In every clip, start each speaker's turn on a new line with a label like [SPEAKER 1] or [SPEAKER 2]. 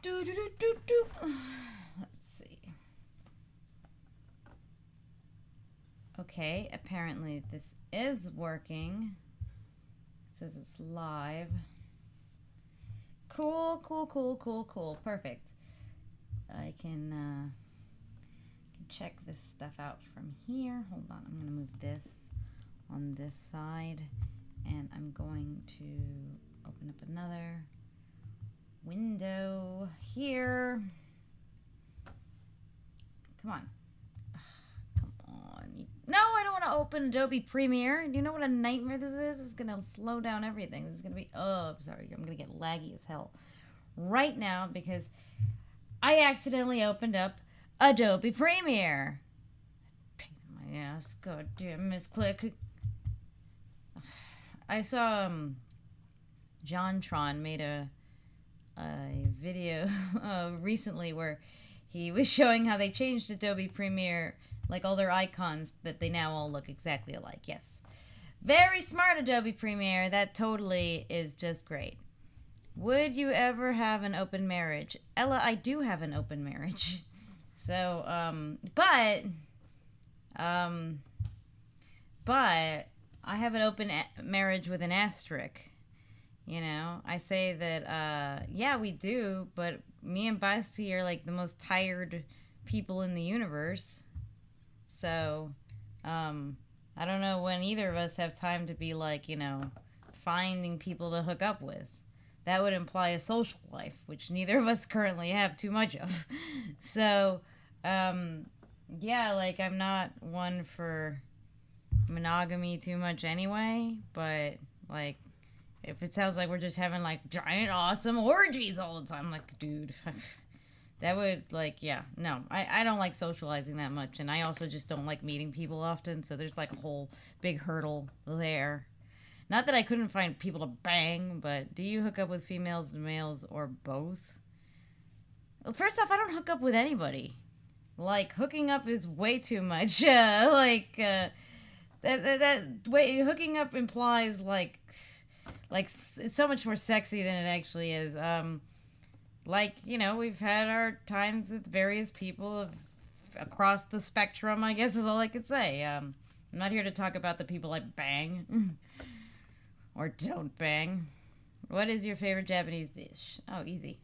[SPEAKER 1] Let's see. Okay, apparently this is working. It says it's live. Cool. Perfect. I can check this stuff out from here. Hold on, I'm gonna move this on this side, and I'm going to open up another window here. Come on. Come on. No, I don't want to open Adobe Premiere. Do you know what a nightmare this is? It's going to slow down everything. This is going to be... Oh, sorry. I'm going to get laggy as hell right now because I accidentally opened up Adobe Premiere. Pain in my ass. God damn, misclick. I saw JonTron made a video recently where he was showing how they changed Adobe Premiere, like all their icons, that they now all look exactly alike. Yes. Very smart, Adobe Premiere. That totally is just great. Would you ever have an open marriage? Ella, I do have an open marriage. So, but I have an open marriage with an asterisk. You know, I say that, yeah, we do, but me and Basti are like the most tired people in the universe. So, I don't know when either of us have time to be like, you know, finding people to hook up with. That would imply a social life, which neither of us currently have too much of. So, yeah, like I'm not one for monogamy too much anyway, but like, if it sounds like we're just having, like, giant, awesome orgies all the time, like, dude, that would, like, yeah, no. I don't like socializing that much, and I also just don't like meeting people often, so there's, like, a whole big hurdle there. Not that I couldn't find people to bang, but do you hook up with females and males or both? Well, first off, I don't hook up with anybody. Like, hooking up is way too much. That way, hooking up implies, like, it's so much more sexy than it actually is. Like, you know, we've had our times with various people across the spectrum, I guess is all I could say. I'm not here to talk about the people I bang or don't bang. What is your favorite Japanese dish? Oh, easy.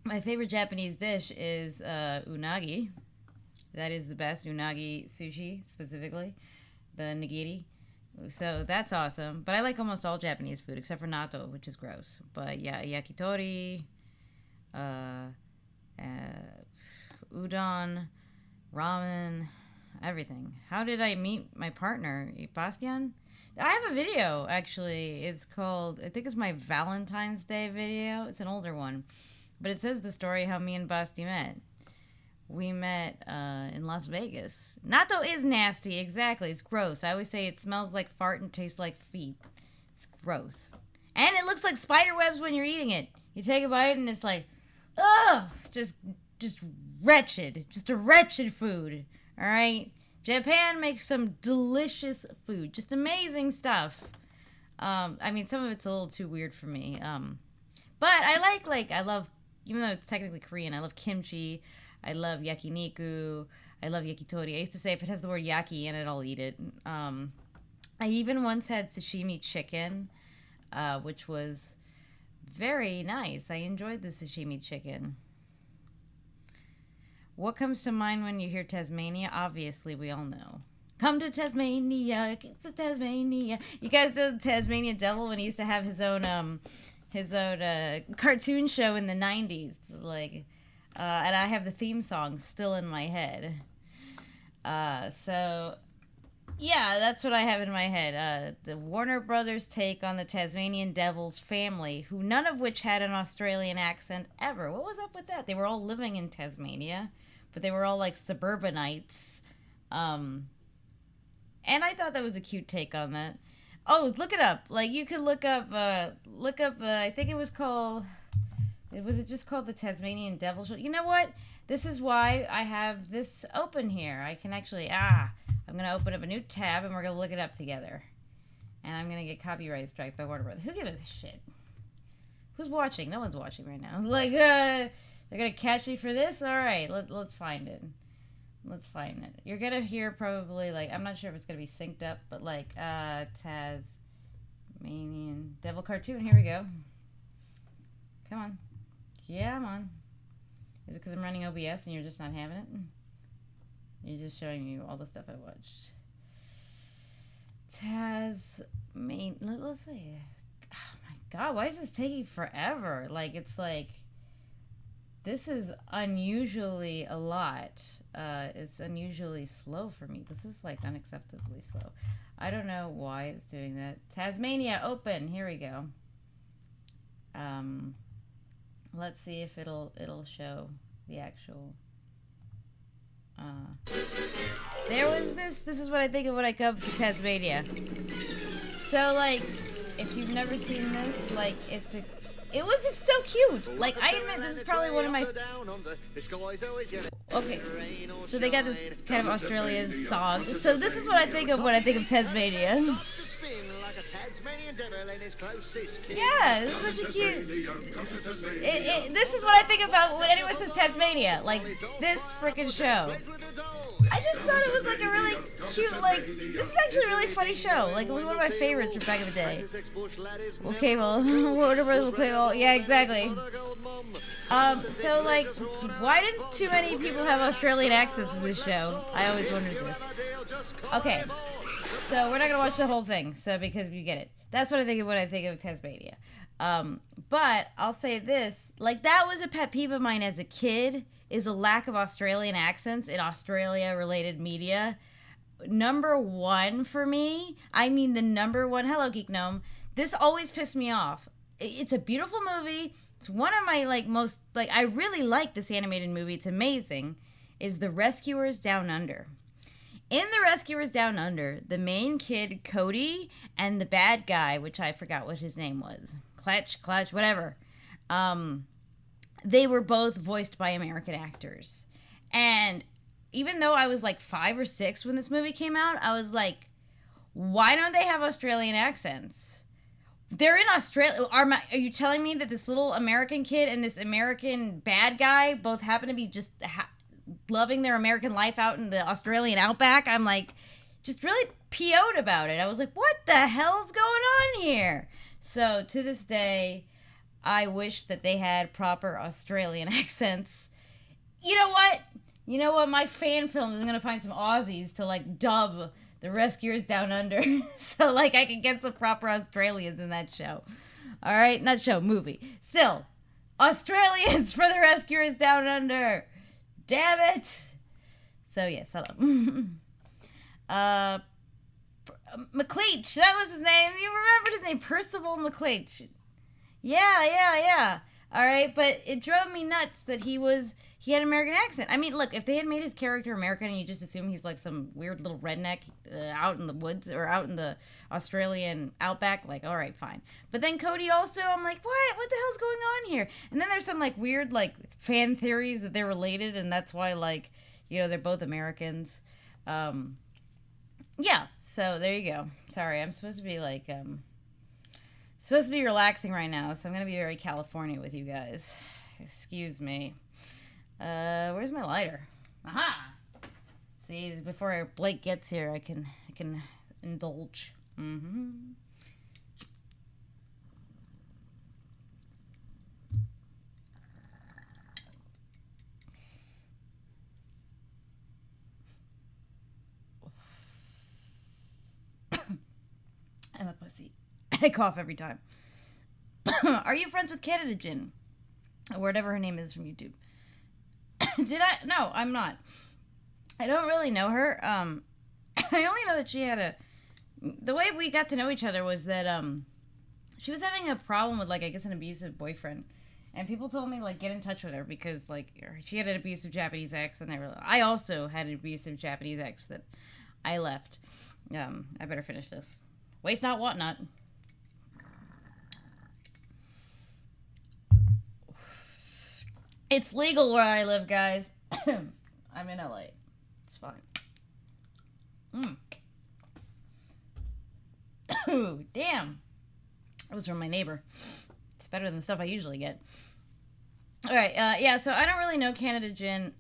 [SPEAKER 1] My favorite Japanese dish is unagi. That is the best. Unagi sushi, specifically. The nigiri. So that's awesome. But I like almost all Japanese food except for natto, which is gross. But yeah, yakitori, udon, ramen, everything. How did I meet my partner, Bastian? I have a video, actually. It's called, I think it's my Valentine's Day video. It's an older one. But it says the story how me and Basti met. We met in Las Vegas. Natto is nasty, exactly. It's gross. I always say it smells like fart and tastes like feet. It's gross. And it looks like spider webs when you're eating it. You take a bite and it's like, ugh, just wretched. Just a wretched food. All right? Japan makes some delicious food. Just amazing stuff. I mean, some of it's a little too weird for me. But I love, even though it's technically Korean, I love kimchi. I love yakiniku. I love yakitori. I used to say if it has the word yaki in it, I'll eat it. I even once had sashimi chicken, which was very nice. I enjoyed the sashimi chicken. What comes to mind when you hear Tasmania? Obviously, we all know. Come to Tasmania, it's to Tasmania. You guys know the Tasmania Devil when he used to have his own cartoon show in the 90s. Like... and I have the theme song still in my head. So, yeah, that's what I have in my head. The Warner Brothers take on the Tasmanian Devil's family, who none of which had an Australian accent ever. What was up with that? They were all living in Tasmania, but they were all like suburbanites. And I thought that was a cute take on that. Oh, look it up. Like, you could look up, I think it was called... Was it just called the Tasmanian Devil Show? You know what? This is why I have this open here. I can actually, I'm going to open up a new tab and we're going to look it up together. And I'm going to get copyright strike by Warner Brothers. Who gives a shit? Who's watching? No one's watching right now. Like, they're gonna catch me for this? Alright, let's find it. Let's find it. You're gonna hear probably, like, I'm not sure if it's gonna be synced up, but, like, Tasmanian Devil Cartoon. Here we go. Come on. Yeah, come on. Is it because I'm running OBS and you're just not having it? You're just showing you all the stuff I watched. Let's see. Oh my god, why is this taking forever? Like, it's like, this is unusually a lot. It's unusually slow for me. This is like unacceptably slow. I don't know why it's doing that. Tasmania, open. Here we go. Let's see if it'll show the actual. There was this. This is what I think of when I come to Tasmania. So, like, if you've never seen this, like, it was so cute. Like, I admit this is probably one of my. Okay, so they got this kind of Australian song. So this is what I think of when I think of Tasmania. Yeah, this is such a cute. This is what I think about when anyone says Tasmania. Like, this freaking show. I just thought it was like a really cute, like, this is actually a really funny show. Like, it was one of my favorites from back in the day. Okay, well, well, yeah, exactly. So, like, why didn't too many people have Australian accents in this show? I always wondered this. Okay, so we're not gonna watch the whole thing, so because you get it. That's what I think of when I think of Tasmania. But I'll say this, like, that was a pet peeve of mine as a kid, is a lack of Australian accents in Australia-related media. Number one for me, I mean the number one, hello Geek Gnome, this always pissed me off. It's a beautiful movie. It's one of my, like, most, like, I really like this animated movie. It's amazing. Is The Rescuers Down Under. In The Rescuers Down Under, the main kid, Cody, and the bad guy, which I forgot what his name was, Clutch, whatever, they were both voiced by American actors. And even though I was like 5 or 6 when this movie came out, I was like, why don't they have Australian accents? They're in Australia. Are you telling me that this little American kid and this American bad guy both happen to be just loving their American life out in the Australian outback? I'm like, just really PO'd about it. I was like, what the hell's going on here? So to this day, I wish that they had proper Australian accents. You know what? My fan film is going to find some Aussies to, like, dub The Rescuers Down Under. So, like, I can get some proper Australians in that show. All right? Not show, movie. Still, Australians for The Rescuers Down Under. Damn it. So, yes, hello. McLeach. That was his name. You remembered his name. Percival McLeach. Yeah. All right, but it drove me nuts that he had an American accent. I mean, look, if they had made his character American and you just assume he's like some weird little redneck out in the woods or out in the Australian outback, like, all right, fine. But then Cody also, I'm like, what? What the hell's going on here? And then there's some, like, weird, like, fan theories that they're related, and that's why, like, you know, they're both Americans. Yeah, so there you go. Sorry, I'm supposed to be, like, supposed to be relaxing right now, so I'm going to be very California with you guys. Excuse me. Where's my lighter? Aha! See, before Blake gets here, I can indulge. Mm-hmm. I'm a pussy. I cough every time. Are you friends with Canada Gin? Or whatever her name is from YouTube. Did I? No, I'm not. I don't really know her. I only know that she had the way we got to know each other was that, she was having a problem with, like, I guess an abusive boyfriend. And people told me, like, get in touch with her because, like, she had an abusive Japanese ex, and I also had an abusive Japanese ex that I left. I better finish this. Waste not, want not. It's legal where I live, guys. I'm in LA. It's fine. Ooh, damn. That was from my neighbor. It's better than the stuff I usually get. All right, yeah. So I don't really know Canada Gin,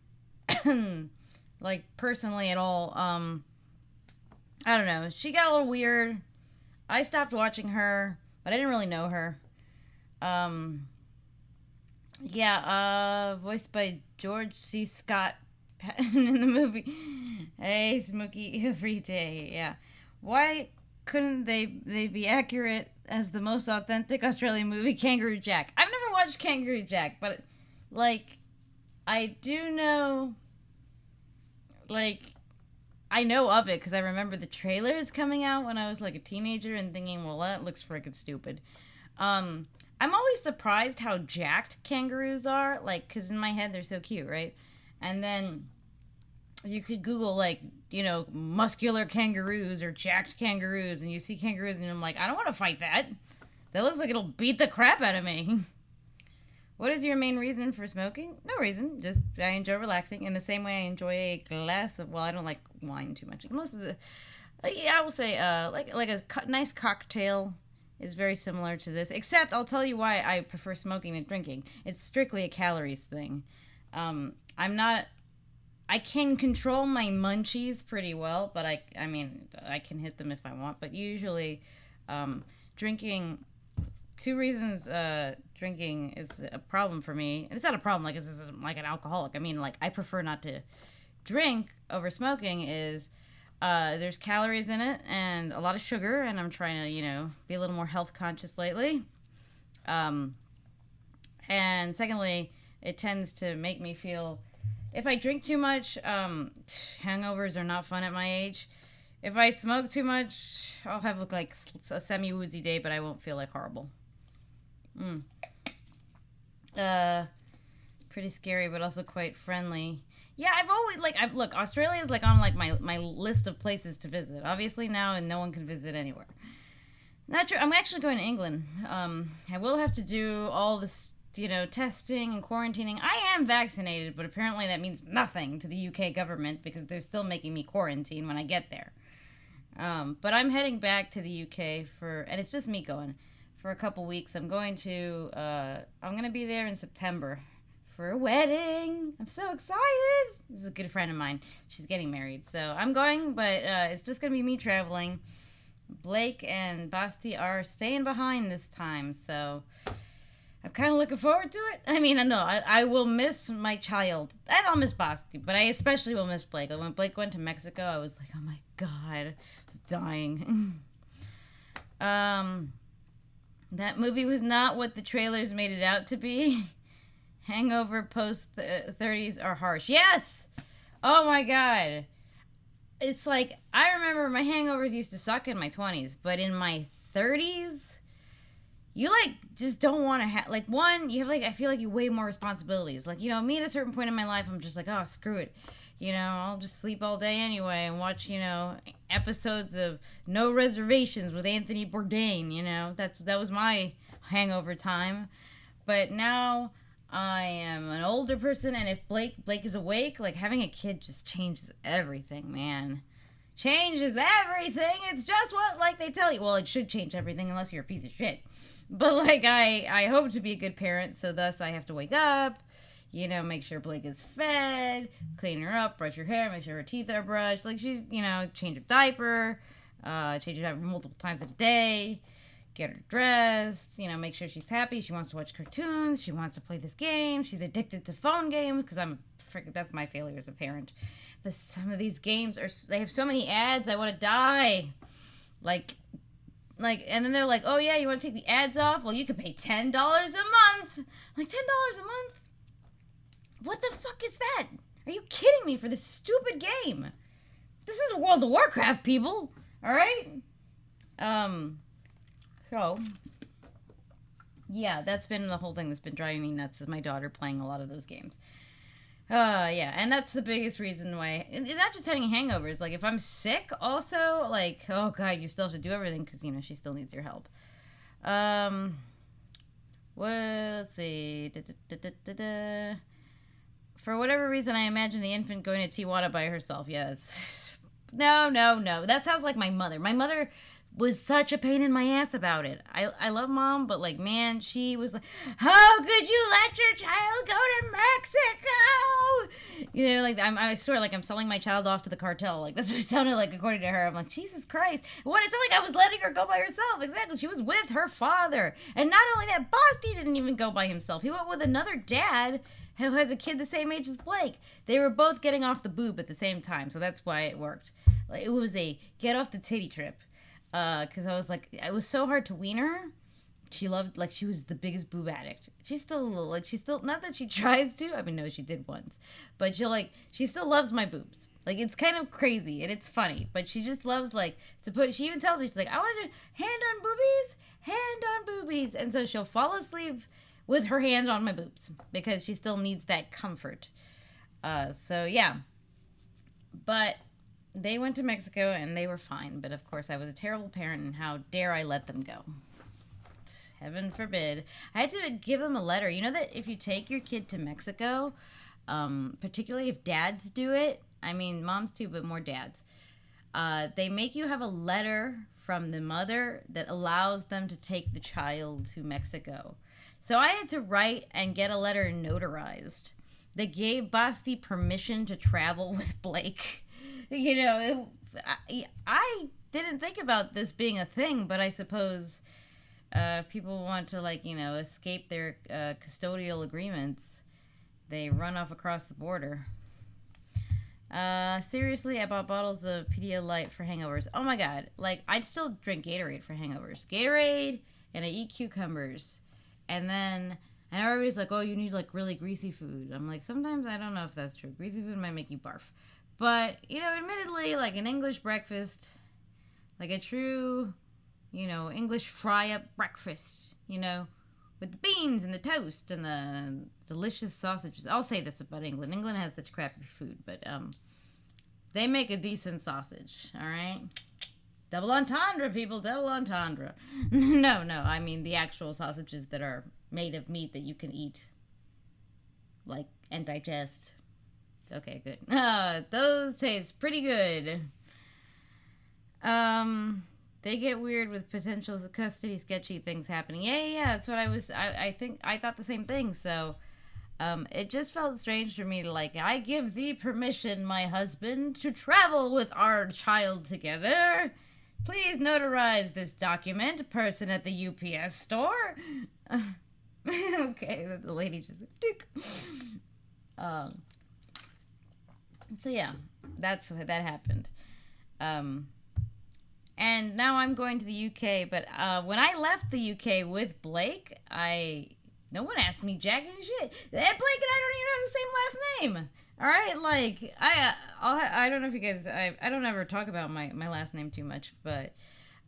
[SPEAKER 1] like personally at all. I don't know. She got a little weird. I stopped watching her, but I didn't really know her. Yeah, voiced by George C. Scott Patton in the movie. Hey, Smokey, every day. Yeah. Why couldn't they be accurate as the most authentic Australian movie, Kangaroo Jack? I've never watched Kangaroo Jack, but, like, I do know, like, I know of it because I remember the trailers coming out when I was, like, a teenager and thinking, well, that looks freaking stupid. I'm always surprised how jacked kangaroos are, like, because in my head they're so cute, right? And then you could Google, like, you know, muscular kangaroos or jacked kangaroos, and you see kangaroos, and I'm like, I don't want to fight that. That looks like it'll beat the crap out of me. What is your main reason for smoking? No reason. Just I enjoy relaxing in the same way I enjoy a glass of, well, I don't like wine too much. Unless it's yeah, I will say, like a nice cocktail is very similar to this, except I'll tell you why I prefer smoking than drinking. It's strictly a calories thing. I can control my munchies pretty well, but I mean, I can hit them if I want. But usually, drinking, two reasons drinking is a problem for me. It's not a problem, like, this isn't like an alcoholic. I mean, like, I prefer not to drink over smoking is there's calories in it and a lot of sugar, and I'm trying to, you know, be a little more health conscious lately. And secondly, it tends to make me feel, if I drink too much, hangovers are not fun at my age. If I smoke too much, I'll have like a semi-woozy day, but I won't feel like horrible. Pretty scary, but also quite friendly. Yeah, I've always, like, look, Australia is, like, on, like, my list of places to visit. Obviously now, and no one can visit anywhere. Not true. I'm actually going to England. I will have to do all this, you know, testing and quarantining. I am vaccinated, but apparently that means nothing to the UK government because they're still making me quarantine when I get there. But I'm heading back to the UK and it's just me going, for a couple weeks. I'm going to be there in September for a wedding. I'm so excited. This is a good friend of mine. She's getting married. So I'm going, but it's just going to be me traveling. Blake and Basti are staying behind this time, so I'm kind of looking forward to it. I mean, I will miss my child, and I'll miss Basti, but I especially will miss Blake. When Blake went to Mexico, I was like, oh my God, I was dying. That movie was not what the trailers made it out to be. Hangover post-30s are harsh. Yes! Oh my God. It's like, I remember my hangovers used to suck in my 20s, but in my 30s, you, like, just don't want to have, like, one, you have, like, I feel like you weigh more responsibilities. Like, you know, me at a certain point in my life, I'm just like, oh, screw it. You know, I'll just sleep all day anyway and watch, you know, episodes of No Reservations with Anthony Bourdain, you know. That was my hangover time. But now I am an older person, and if Blake is awake, like, having a kid just changes everything, man. Changes everything. It's just what, like, they tell you. Well, it should change everything unless you're a piece of shit. But, like, I hope to be a good parent, so thus I have to wake up, you know, make sure Blake is fed, clean her up, brush her hair, make sure her teeth are brushed. Like, she's, you know, change her diaper, change her diaper multiple times a day, get her dressed, you know, make sure she's happy. She wants to watch cartoons. She wants to play this game. She's addicted to phone games because that's my failure as a parent. But some of these games they have so many ads. I want to die. Like, and then they're like, oh yeah, you want to take the ads off? Well, you could pay $10 a month. Like, $10 a month? What the fuck is that? Are you kidding me for this stupid game? This is World of Warcraft, people. All right? So, yeah, that's been the whole thing that's been driving me nuts is my daughter playing a lot of those games. Yeah, and that's the biggest reason why, and not just having hangovers, like, if I'm sick also, like, oh God, you still have to do everything because, you know, she still needs your help. Let's see. For whatever reason, I imagine the infant going to Tijuana by herself. Yes. No. That sounds like my mother. My mother was such a pain in my ass about it. I love mom, but like, man, she was like, how could you let your child go to Mexico? You know, like, I swear, like, I'm selling my child off to the cartel. Like, that's what it sounded like, according to her. I'm like, Jesus Christ. What? It sounded like I was letting her go by herself. Exactly. She was with her father. And not only that, Basti didn't even go by himself. He went with another dad who has a kid the same age as Blake. They were both getting off the boob at the same time, so that's why it worked. Like, it was a get off the titty trip. Because I was like, it was so hard to wean her. She loved, like, she was the biggest boob addict. She's still, not that she tries to. I mean, no, she did once. But she still loves my boobs. Like, it's kind of crazy, and it's funny. But she just loves, like, she even tells me, she's like, I want to hand on boobies. And so she'll fall asleep with her hand on my boobs. Because she still needs that comfort. So, yeah. But they went to Mexico, and they were fine. But, of course, I was a terrible parent, and how dare I let them go? Heaven forbid. I had to give them a letter. You know that if you take your kid to Mexico, particularly if dads do it, I mean, moms too, but more dads, they make you have a letter from the mother that allows them to take the child to Mexico. So I had to write and get a letter notarized that gave Basti permission to travel with Blake. You know, I didn't think about this being a thing, but I suppose if people want to, like, you know, escape their custodial agreements, they run off across the border. Seriously, I bought bottles of Pedialyte for hangovers. Oh my god. Like, I'd still drink Gatorade for hangovers. Gatorade, and I eat cucumbers. And then, and everybody's like, oh, you need, like, really greasy food. I'm like, sometimes I don't know if that's true. Greasy food might make you barf. But, you know, admittedly, like, an English breakfast, like a true, you know, English fry-up breakfast, you know, with the beans and the toast and the delicious sausages. I'll say this about England. England has such crappy food, but they make a decent sausage, all right? Double entendre, people, double entendre. No, I mean the actual sausages that are made of meat that you can eat, like, and digest. Okay, good. Those taste pretty good. They get weird with potential custody sketchy things happening. Yeah, that's what I think I thought the same thing. So, it just felt strange for me to, like, I give thee permission, my husband, to travel with our child together. Please notarize this document, person at the UPS store. Okay, the lady just, tick. So yeah, that happened. And now I'm going to the UK, but when I left the UK with Blake, no one asked me jack and shit. Blake and I don't even have the same last name. All right, like, I don't know if you guys, I don't ever talk about my last name too much, but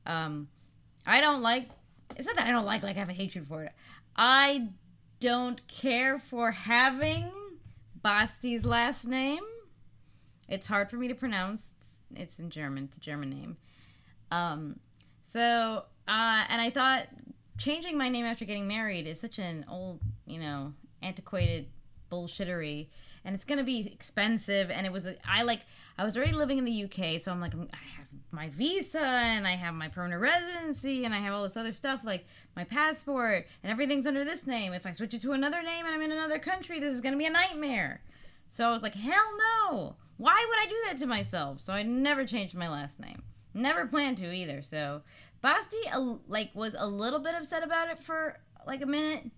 [SPEAKER 1] I don't like, it's not that I don't like I have a hatred for it. I don't care for having Basti's last name. It's hard for me to pronounce. It's in German. It's a German name. And I thought changing my name after getting married is such an old, you know, antiquated bullshittery, and it's gonna be expensive. And I was already living in the UK, so I'm like, I have my visa and I have my permanent residency and I have all this other stuff, like my passport, and everything's under this name. If I switch it to another name and I'm in another country, this is gonna be a nightmare. So I was like, hell no. Why would I do that to myself? So I never changed my last name. Never planned to either. So Basti, was a little bit upset about it for, like, a minute.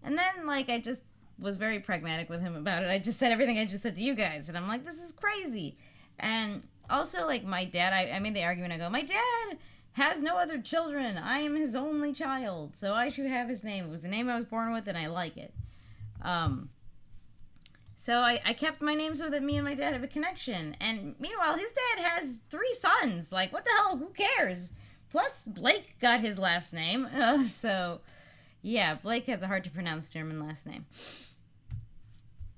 [SPEAKER 1] And then, like, I just was very pragmatic with him about it. I just said everything I just said to you guys. And I'm like, this is crazy. And also, like, my dad, I made the argument. I go, my dad has no other children. I am his only child. So I should have his name. It was the name I was born with, and I like it. So I kept my name so that me and my dad have a connection. And meanwhile, his dad has 3 sons. Like, what the hell? Who cares? Plus, Blake got his last name. So, yeah, Blake has a hard-to-pronounce German last name.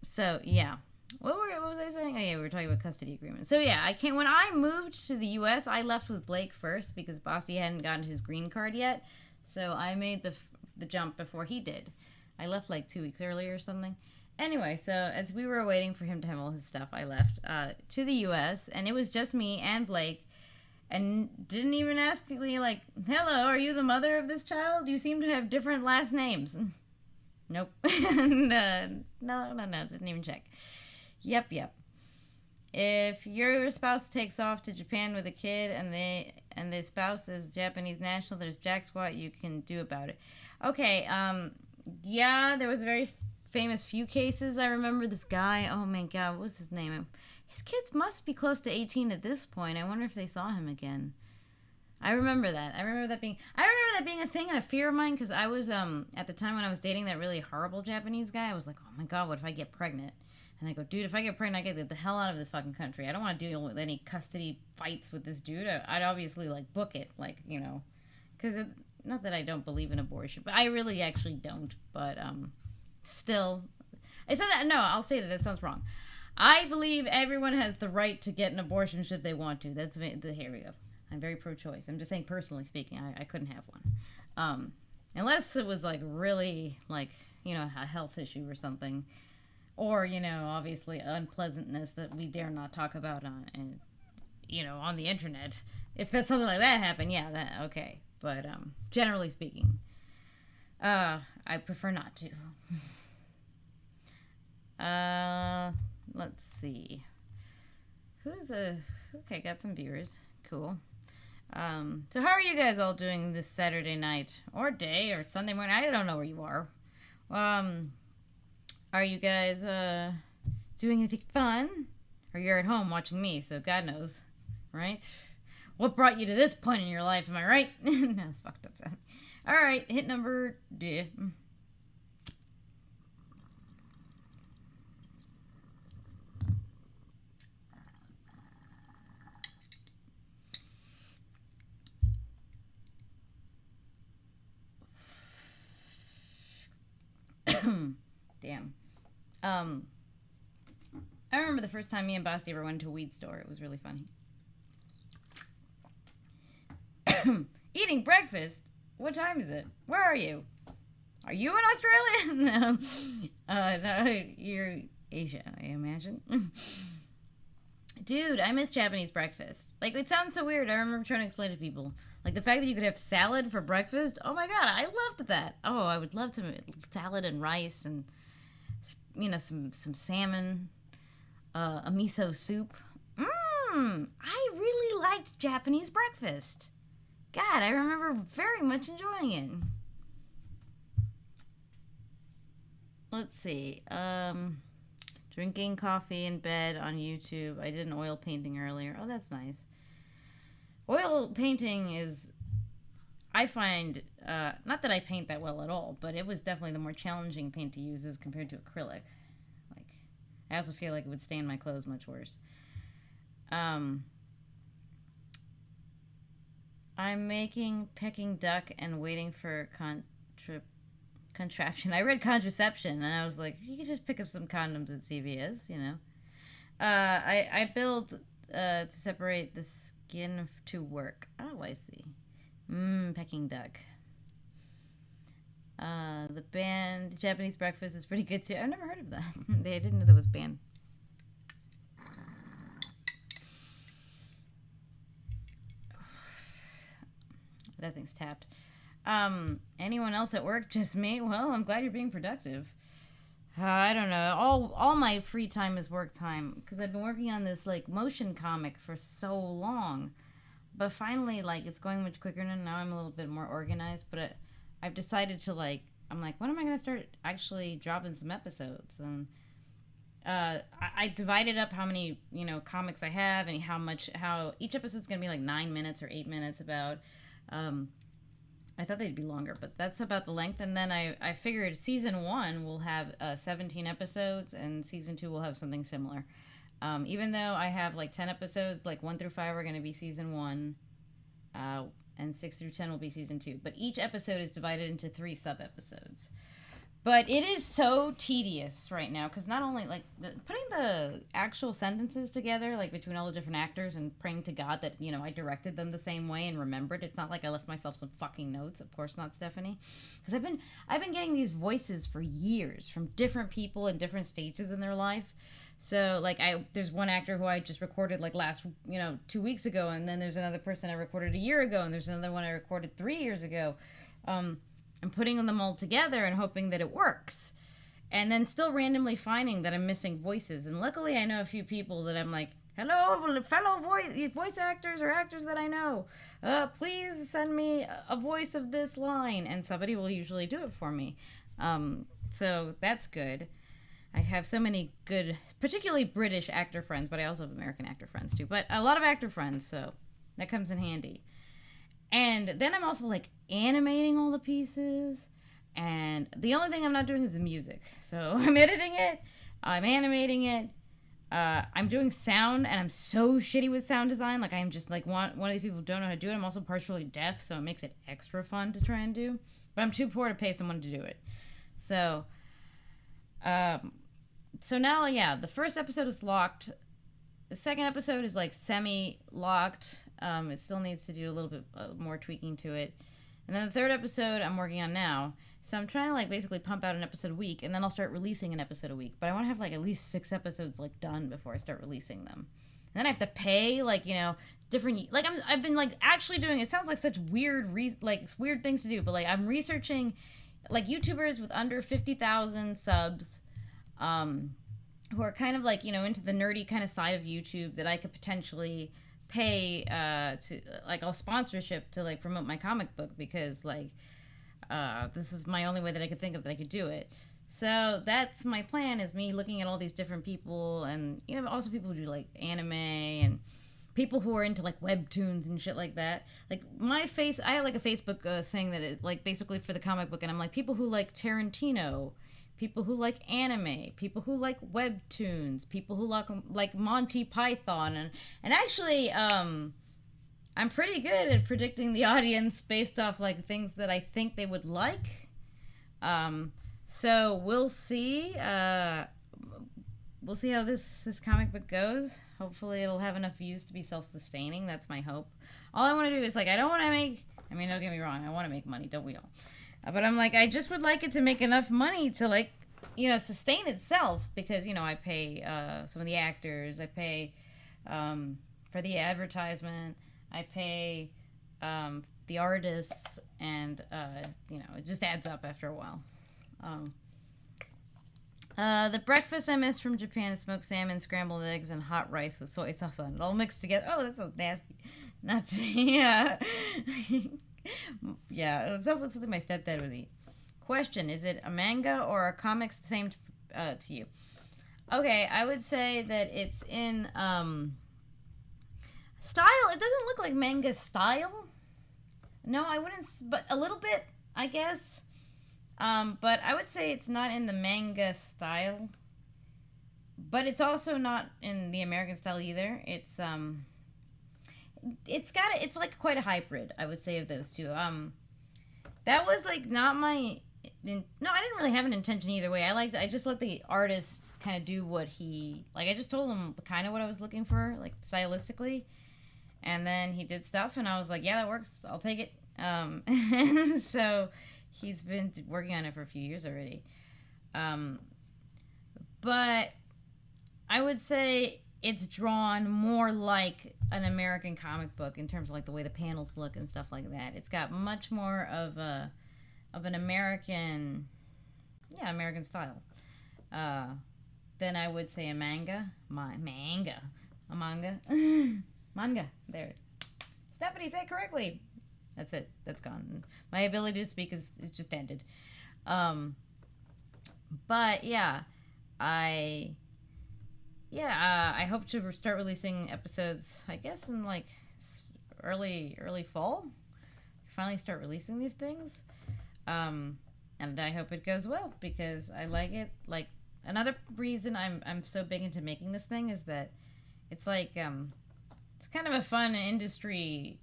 [SPEAKER 1] So, yeah. What was I saying? Oh, yeah, we were talking about custody agreements. So, yeah, when I moved to the U.S., I left with Blake first because Basti hadn't gotten his green card yet. So I made the jump before he did. I left like 2 weeks earlier or something. Anyway, so as we were waiting for him to have all his stuff, I left to the U.S., and it was just me and Blake. and didn't even ask me, like, hello, are you the mother of this child? You seem to have different last names. Nope. And, no, didn't even check. Yep. If your spouse takes off to Japan with a kid and the spouse is Japanese national, there's jack squat you can do about it. Okay, yeah, there was a very famous few cases. I remember this guy. Oh my god, what was his name? His kids must be close to 18 at this point. I wonder if they saw him again. I remember that. I remember that being a thing and a fear of mine, because I was at the time when I was dating that really horrible Japanese guy. I was like, oh my god, what if I get pregnant? And I go, dude, if I get pregnant, I get the hell out of this fucking country. I don't want to deal with any custody fights with this dude. I'd obviously like book it, like, you know, because not that I don't believe in abortion, but I really actually don't. But still, it's not that. No, I'll say that sounds wrong. I believe everyone has the right to get an abortion should they want to. Here we go. I'm very pro-choice. I'm just saying, personally speaking, I couldn't have one, unless it was like really like, you know, a health issue or something, or, you know, obviously unpleasantness that we dare not talk about on the internet. If that's something like that happened, yeah, that okay. But generally speaking, I prefer not to. Let's see. Okay, got some viewers. Cool. So how are you guys all doing this Saturday night or day or Sunday morning? I don't know where you are. Are you guys doing anything fun? Or you're at home watching me, so God knows, right? What brought you to this point in your life? Am I right? No, that's fucked up sound. All right, hit number D. Damn. I remember the first time me and Basti ever went to a weed store. It was really funny. Eating breakfast? What time is it? Where are you? Are you in Australia? No, you're Asia, I imagine. Dude, I miss Japanese breakfast. Like, it sounds so weird. I remember trying to explain to people. Like, the fact that you could have salad for breakfast. Oh, my God. I loved that. Oh, I would love some salad and rice and, you know, some salmon, a miso soup. I really liked Japanese breakfast. God, I remember very much enjoying it. Let's see. Drinking coffee in bed on YouTube. I did an oil painting earlier. Oh, that's nice. Oil painting is, I find, not that I paint that well at all, but it was definitely the more challenging paint to use as compared to acrylic. Like, I also feel like it would stain my clothes much worse. I'm making Peking duck and waiting for contraption. I read contraception, and I was like, you could just pick up some condoms at CVS, you know. I build to separate the skin to work. Oh, I see. Peking duck. The band Japanese Breakfast is pretty good too. I've never heard of that. I didn't know there was a band. That thing's tapped. Anyone else at work? Just me? Well, I'm glad you're being productive. I don't know. All my free time is work time, because I've been working on this like motion comic for so long, but finally, like, it's going much quicker now. I'm a little bit more organized, but I've decided to I'm like, when am I gonna start actually dropping some episodes? And I divided up how many comics I have and how each episode's gonna be like 9 minutes or 8 minutes about. I thought they'd be longer, but that's about the length. And then I figured season 1 will have 17 episodes, and season 2 will have something similar. Even though I have like 10 episodes, like 1 through 5 are going to be season 1, and 6 through 10 will be season 2. But each episode is divided into 3 sub-episodes. But it is so tedious right now, because not only, like, putting the actual sentences together, like, between all the different actors and praying to God that, I directed them the same way and remembered. It's not like I left myself some fucking notes. Of course not, Stephanie. Because I've been getting these voices for years from different people in different stages in their life. So like there's one actor who I just recorded like last 2 weeks ago, and then there's another person I recorded a year ago, and there's another one I recorded 3 years ago. I'm putting them all together and hoping that it works, and then still randomly finding that I'm missing voices. And luckily, I know a few people that I'm like, hello, fellow voice actors or actors that I know. Please send me a voice of this line, and somebody will usually do it for me. So that's good. I have so many good, particularly British actor friends, but I also have American actor friends too. But a lot of actor friends, so that comes in handy. And then I'm also like animating all the pieces. And the only thing I'm not doing is the music. So I'm editing it, I'm animating it, I'm doing sound, and I'm so shitty with sound design. Like, I'm just like one of these people who don't know how to do it. I'm also partially deaf, so it makes it extra fun to try and do. But I'm too poor to pay someone to do it. So now, yeah, the first episode is locked. The second episode is like semi-locked. It still needs to do a little bit more tweaking to it. And then the third episode I'm working on now. So I'm trying to like basically pump out an episode a week, and then I'll start releasing an episode a week. But I want to have like at least 6 episodes like done before I start releasing them. And then I have to pay like, different, like I've been like actually doing, it sounds like such weird weird things to do, but like I'm researching like YouTubers with under 50,000 subs, who are kind of like, into the nerdy kind of side of YouTube that I could potentially pay to like a sponsorship to like promote my comic book, because like this is my only way that I could think of that I could do it. So that's my plan, is me looking at all these different people, and also people who do like anime, and people who are into like webtoons and shit like that. Like I have like a Facebook thing that is like basically for the comic book, and I'm like, people who like Tarantino, people who like anime, people who like webtoons, people who like Monty Python, and actually I'm pretty good at predicting the audience based off like things that I think they would like. So we'll see. We'll see how this comic book goes. Hopefully it'll have enough views to be self-sustaining. That's my hope. All I want to do is like, I don't want to make, don't get me wrong, I want to make money, don't we all? But I'm like, I just would like it to make enough money to like, sustain itself, because, I pay some of the actors, I pay for the advertisement, I pay the artists, and, it just adds up after a while. The breakfast I missed from Japan is smoked salmon, scrambled eggs, and hot rice with soy sauce on it, all mixed together. Oh, that sounds nasty. Not to, yeah. Yeah, it sounds like something my stepdad would eat. Question, is it a manga or a comics the same to you? Okay, I would say that it's in style. It doesn't look like manga style. No, I wouldn't, but a little bit, I guess. But I would say it's not in the manga style. But it's also not in the American style either. It's like quite a hybrid, I would say, of those two. That was like not my, no, I didn't really have an intention either way. I just let the artist kind of do what he, like, I just told him kind of what I was looking for, like, stylistically. And then he did stuff, and I was like, yeah, that works. I'll take it. And so he's been working on it for a few years already. But I would say it's drawn more like an American comic book in terms of like the way the panels look and stuff like that. It's got much more of an American style than I would say a manga. A manga. Manga. There. Stephanie, say it correctly. That's it. That's gone. My ability to speak is just ended. But yeah, I hope to start releasing episodes, I guess, in like early fall. Finally start releasing these things. And I hope it goes well, because I like it. Like, another reason I'm so big into making this thing is that it's like it's kind of a fun industry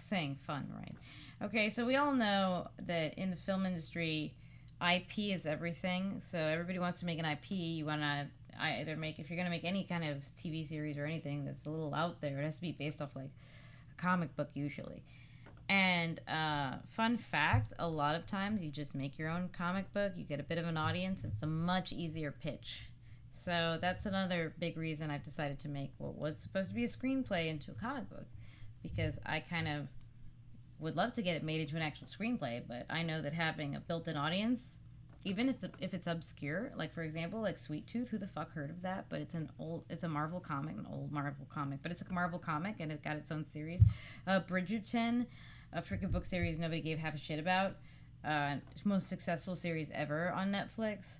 [SPEAKER 1] thing. Fun, right? Okay, so we all know that in the film industry, IP is everything. So everybody wants to make an IP. You want to either make, if you're going to make any kind of TV series or anything that's a little out there, it has to be based off like a comic book usually. And fun fact, a lot of times you just make your own comic book, you get a bit of an audience, it's a much easier pitch. So that's another big reason I've decided to make what was supposed to be a screenplay into a comic book, because I kind of would love to get it made into an actual screenplay, but I know that having a built-in audience, even if it's obscure, like for example, like Sweet Tooth, who the fuck heard of that? But it's a Marvel comic, an old Marvel comic, but it's a Marvel comic and it got its own series. Bridgerton, a freaking book series nobody gave half a shit about. Most successful series ever on Netflix.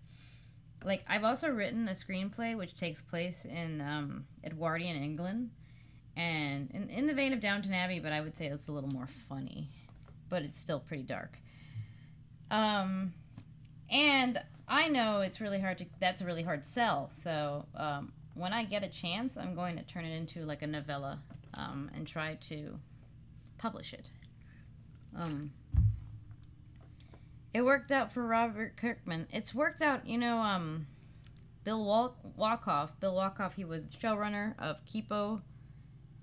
[SPEAKER 1] Like, I've also written a screenplay which takes place in Edwardian England, and in the vein of Downton Abbey, but I would say it's a little more funny, but it's still pretty dark. And I know it's really hard that's a really hard sell. So when I get a chance, I'm going to turn it into like a novella and try to publish it. It worked out for Robert Kirkman. It's worked out, Bill Walkoff. Bill Walkoff, he was showrunner of Kipo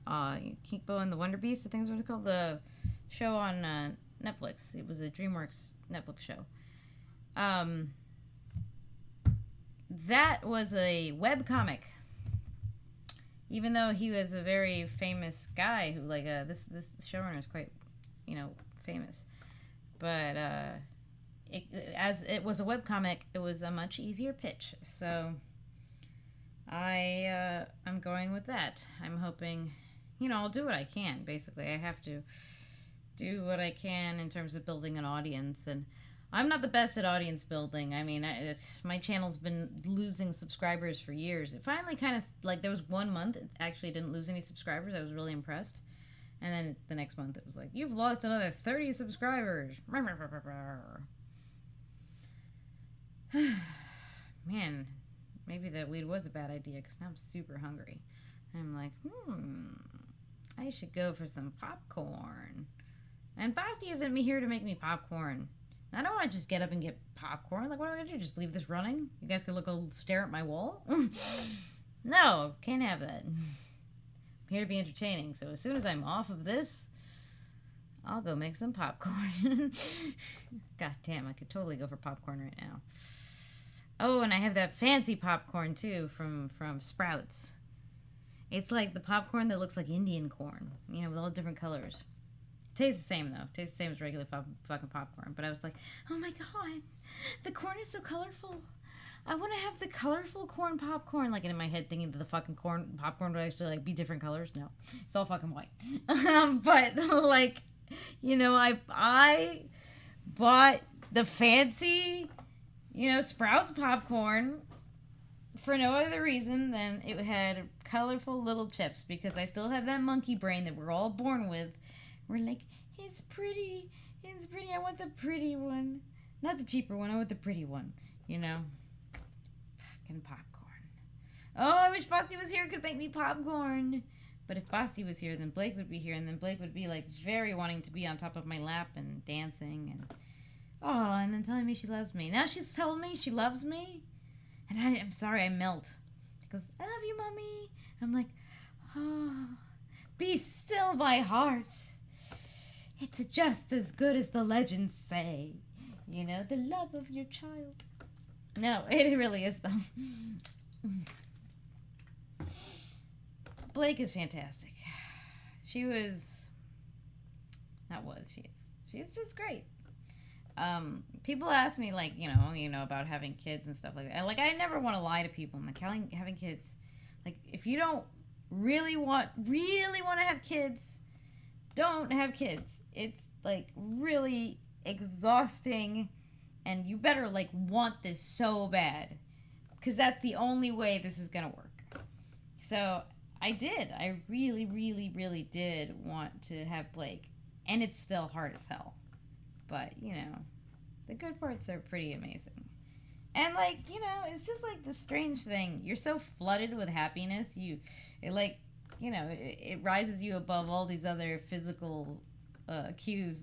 [SPEAKER 1] and the Wonder Beast, I think is what it's called. The show on Netflix. It was a DreamWorks Netflix show. That was a web comic. Even though he was a very famous guy who, like, this showrunner is quite, famous. But as it was a webcomic, it was a much easier pitch. So I'm going with that. I'm hoping, I'll do what I can. Basically, I have to do what I can in terms of building an audience, and I'm not the best at audience building. I mean, my channel's been losing subscribers for years. It finally kind of, like, there was 1 month it actually didn't lose any subscribers. I was really impressed. And then the next month it was like, you've lost another 30 subscribers. Man, maybe that weed was a bad idea, because now I'm super hungry. I'm like, I should go for some popcorn. And Basti isn't here to make me popcorn. I don't want to just get up and get popcorn. Like, what am I going to do? Just leave this running? You guys can stare at my wall? No, can't have that. I'm here to be entertaining. So as soon as I'm off of this, I'll go make some popcorn. God damn, I could totally go for popcorn right now. Oh, and I have that fancy popcorn, too, from Sprouts. It's like the popcorn that looks like Indian corn, with all different colors. Tastes the same, though. Tastes the same as regular fucking popcorn. But I was like, oh my god, the corn is so colorful. I want to have the colorful corn popcorn. Like, in my head, thinking that the fucking popcorn would actually, like, be different colors. No, it's all fucking white. But, like, I bought the fancy, Sprouts popcorn for no other reason than it had colorful little chips, because I still have that monkey brain that we're all born with. We're like, it's pretty, I want the pretty one. Not the cheaper one, I want the pretty one, Fucking popcorn. Oh, I wish Basti was here and could make me popcorn. But if Basti was here, then Blake would be here, and then Blake would be, like, very wanting to be on top of my lap and dancing, and then telling me she loves me. Now she's telling me she loves me, and I'm sorry, I melt. She goes, I love you, Mommy. I'm like, oh, be still, my heart. It's just as good as the legends say. The love of your child. No, it really is, though. Blake is fantastic. She is. She's just great. People ask me, like, about having kids and stuff like that. Like, I never want to lie to people. I'm like, having kids. Like, if you don't really want to have kids, don't have kids. It's, like, really exhausting, and you better, like, want this so bad, because that's the only way this is gonna work. So I did. I really, really, really did want to have Blake, and it's still hard as hell. But, the good parts are pretty amazing. And, like, it's just, like, this strange thing. You're so flooded with happiness. It rises you above all these other physical cues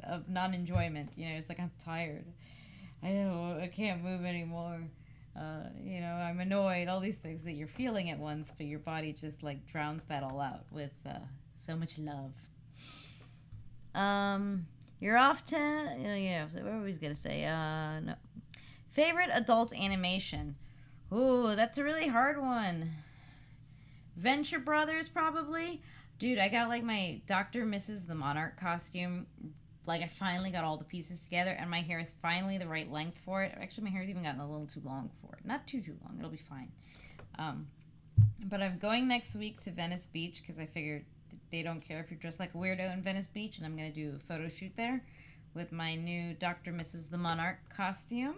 [SPEAKER 1] of non-enjoyment. It's like, I'm tired. I can't move anymore. I'm annoyed. All these things that you're feeling at once, but your body just, like, drowns that all out with so much love. You're off to... what were we going to say? No. Favorite adult animation? Ooh, that's a really hard one. Venture Brothers, probably. Dude, I got like my Dr. Mrs. the Monarch costume. Like, I finally got all the pieces together, and my hair is finally the right length for it. Actually, my hair's even gotten a little too long for it. Not too long. It'll be fine. But I'm going next week to Venice Beach because I figured they don't care if you're dressed like a weirdo in Venice Beach, and I'm going to do a photo shoot there with my new Dr. Mrs. the Monarch costume.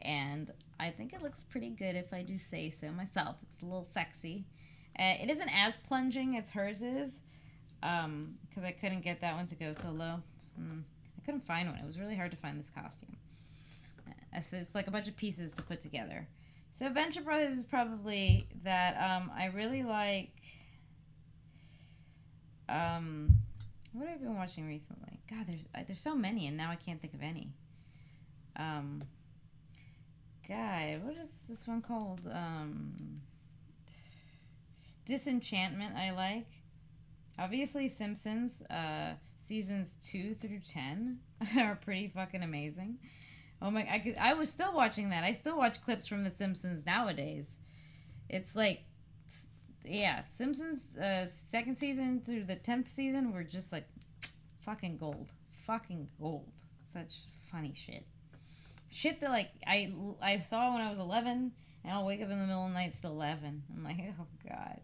[SPEAKER 1] And I think it looks pretty good if I do say so myself. It's a little sexy. It isn't as plunging as hers is because I couldn't get that one to go so low. I couldn't find one. It was really hard to find this costume. So it's like a bunch of pieces to put together. So Venture Brothers is probably that. I really like... what have I been watching recently? God, there's so many, and now I can't think of any. God, what is this one called? Disenchantment, I like. Obviously, Simpsons, seasons 2 through 10 are pretty fucking amazing. Oh my, I was still watching that. I still watch clips from The Simpsons nowadays. It's like, yeah, Simpsons, second season through the 10th season were just like fucking gold. Fucking gold. Such funny shit. Shit that like I saw when I was 11, and I'll wake up in the middle of the night still laughing. I'm like, oh god,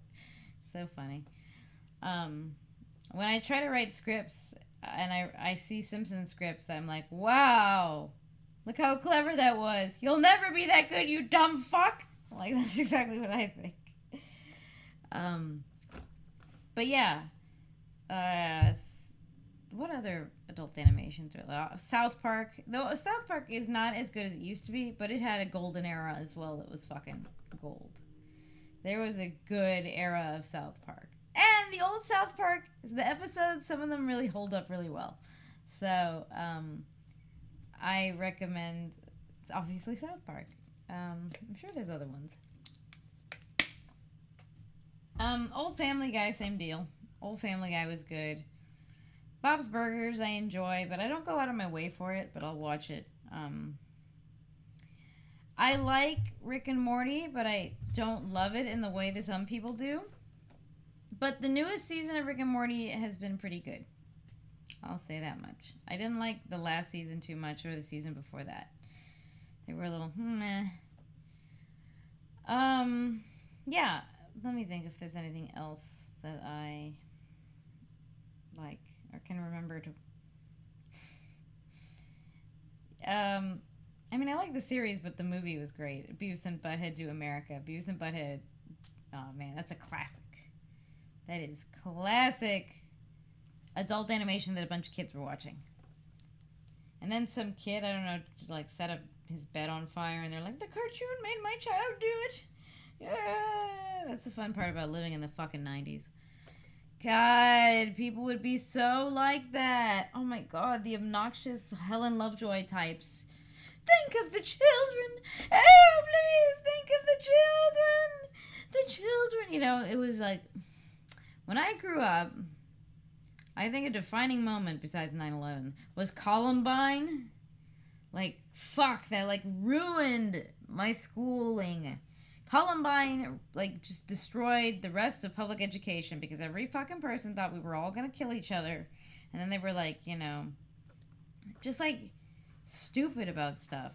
[SPEAKER 1] so funny. When I try to write scripts and I see Simpsons scripts, I'm like, wow, look how clever that was. You'll never be that good, you dumb fuck. Like, that's exactly what I think. But yeah, what other adult animation thriller? South Park. Though South Park is not as good as it used to be, but it had a golden era as well that was fucking gold. There was a good era of South Park. And the old South Park, the episodes, some of them really hold up really well. So, I recommend, obviously, South Park. I'm sure there's other ones. Old Family Guy, same deal. Old Family Guy was good. Bob's Burgers I enjoy, but I don't go out of my way for it, but I'll watch it. I like Rick and Morty, but I don't love it in the way that some people do. But the newest season of Rick and Morty has been pretty good. I'll say that much. I didn't like the last season too much, or the season before that. They were a little meh. Yeah. Let me think if there's anything else that I like or can remember to. I mean, I like the series, but the movie was great. Beavis and Butthead Do America. Beavis and Butthead. Oh man, that's a classic. That is classic adult animation that a bunch of kids were watching. And then some kid, I don't know, like set up his bed on fire, and they're like, the cartoon made my child do it. Yeah, that's the fun part about living in the fucking 90s. God, people would be so like that. Oh my god, the obnoxious Helen Lovejoy types. Think of the children. Oh, please, think of the children. The children. You know, it was like, when I grew up, I think a defining moment besides 9/11 was Columbine. Like, fuck, that like ruined my schooling. Columbine, like, just destroyed the rest of public education because every fucking person thought we were all gonna kill each other. And then they were like, you know, just like stupid about stuff.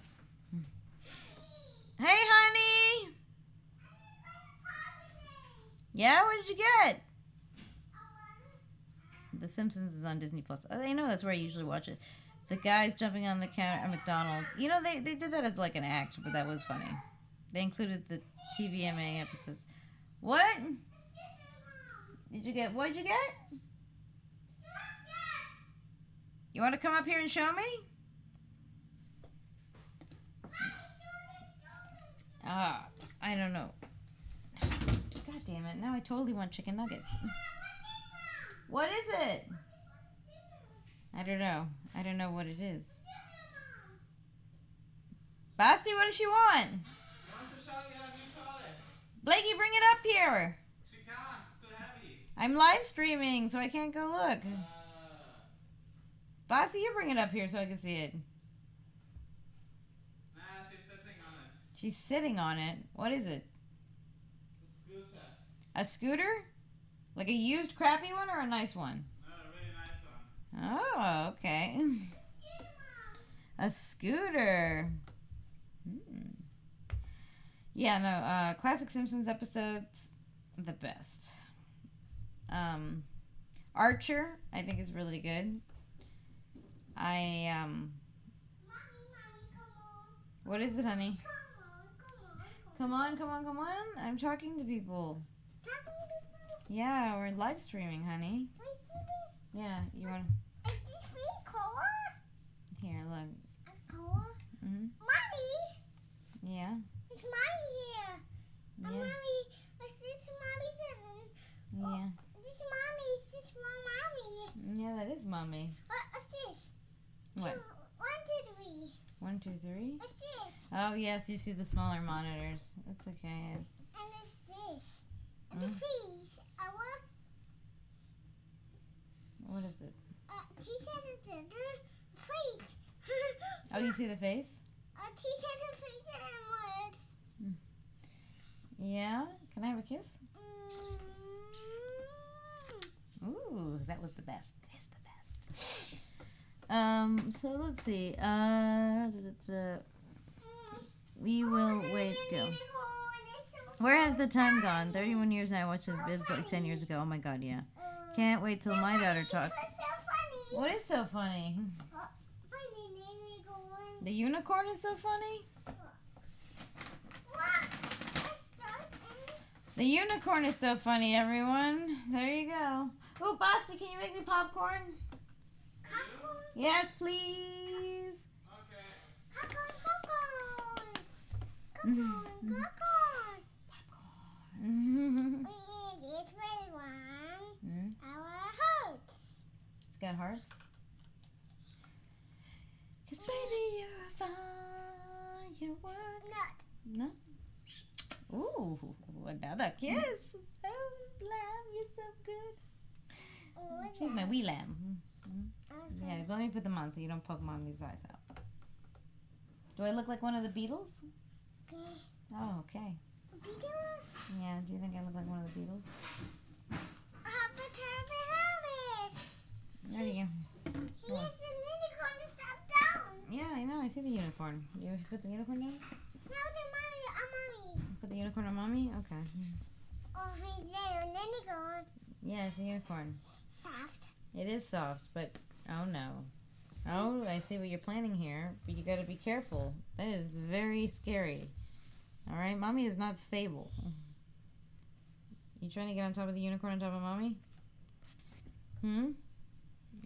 [SPEAKER 1] Hey, honey! Yeah, what did you get? The Simpsons is on Disney Plus. I know that's where I usually watch it. The guys jumping on the counter at McDonald's. You know, they did that as like an act, but that was funny. They included the TVMA episodes. What? Did you get? What did you get? You want to come up here and show me? I don't know. God damn it. Now I totally want chicken nuggets. What is it? I don't know. I don't know what it is. Basti, what does she want? Blakey, bring it up here.
[SPEAKER 2] She can't. It's so heavy.
[SPEAKER 1] I'm live streaming, so I can't go look. Basti, you bring it up here so I can see it.
[SPEAKER 2] Nah, she's sitting on it.
[SPEAKER 1] She's sitting on it. What is it?
[SPEAKER 2] The scooter.
[SPEAKER 1] A scooter? Like a used crappy one or a nice one?
[SPEAKER 2] No, a really nice one.
[SPEAKER 1] Oh, okay. A scooter. Yeah, no, classic Simpsons episodes, the best. Archer, I think is really good.
[SPEAKER 3] Mommy, come on.
[SPEAKER 1] What is it, honey?
[SPEAKER 3] Come on.
[SPEAKER 1] Come on. I'm talking to people. Yeah, we're live streaming, honey. Yeah, you want
[SPEAKER 3] Is this free cola?
[SPEAKER 1] here, look.
[SPEAKER 3] A cola?
[SPEAKER 1] Mhm.
[SPEAKER 3] Mommy!
[SPEAKER 1] Yeah.
[SPEAKER 3] It's mommy here.
[SPEAKER 1] Yeah.
[SPEAKER 3] Mommy, what's this mommy doing?
[SPEAKER 1] Yeah.
[SPEAKER 3] This mommy, is this my mommy?
[SPEAKER 1] Yeah, that is mommy.
[SPEAKER 3] What's this?
[SPEAKER 1] What?
[SPEAKER 3] 1, 2, 3.
[SPEAKER 1] 1, 2, 3.
[SPEAKER 3] What's this?
[SPEAKER 1] Oh yes, you see the smaller monitors. That's okay.
[SPEAKER 3] And what's this? And the
[SPEAKER 1] Mm.
[SPEAKER 3] freeze.
[SPEAKER 1] What is it?
[SPEAKER 3] She said it's a freeze.
[SPEAKER 1] Oh, you see the face?
[SPEAKER 3] She said the freeze and words.
[SPEAKER 1] Yeah. Can I have a kiss? Ooh, that was the best. It's the best. So let's see. We will wait. Go. Where has the time gone? 31 years now. I watched the vids like 10 years ago. Oh my god, yeah. Can't wait till my daughter talks. What is so funny? The unicorn is so funny? The unicorn is so funny, everyone. There you go. Oh, Boston, can you make me popcorn? Yes, please.
[SPEAKER 2] Okay.
[SPEAKER 1] Popcorn.
[SPEAKER 3] This red one.
[SPEAKER 1] Mm,
[SPEAKER 3] Our hearts.
[SPEAKER 1] It's got hearts. 'Cause baby, you're a firework.
[SPEAKER 3] Nut.
[SPEAKER 1] No? Ooh, another kiss. Oh, lamb, you're so good. She's my wee lamb. Yeah, let me put them on so you don't poke mommy's eyes out. Do I look like one of the Beatles?
[SPEAKER 3] Okay.
[SPEAKER 1] Oh, okay.
[SPEAKER 3] Beatles.
[SPEAKER 1] Yeah, do you think I look like one of the Beatles? There you go.
[SPEAKER 3] Here's the unicorn to stop down.
[SPEAKER 1] Yeah, I know. I see the unicorn. You put the unicorn down?
[SPEAKER 3] No, the mommy.
[SPEAKER 1] Put the unicorn on mommy? Okay.
[SPEAKER 3] Oh, hey, little unicorn.
[SPEAKER 1] Yeah, it's a unicorn.
[SPEAKER 3] Soft.
[SPEAKER 1] It is soft, but oh no. Oh, I see what you're planning here, but you gotta be careful. That is very scary. Alright, mommy is not stable. You trying to get on top of the unicorn on top of mommy?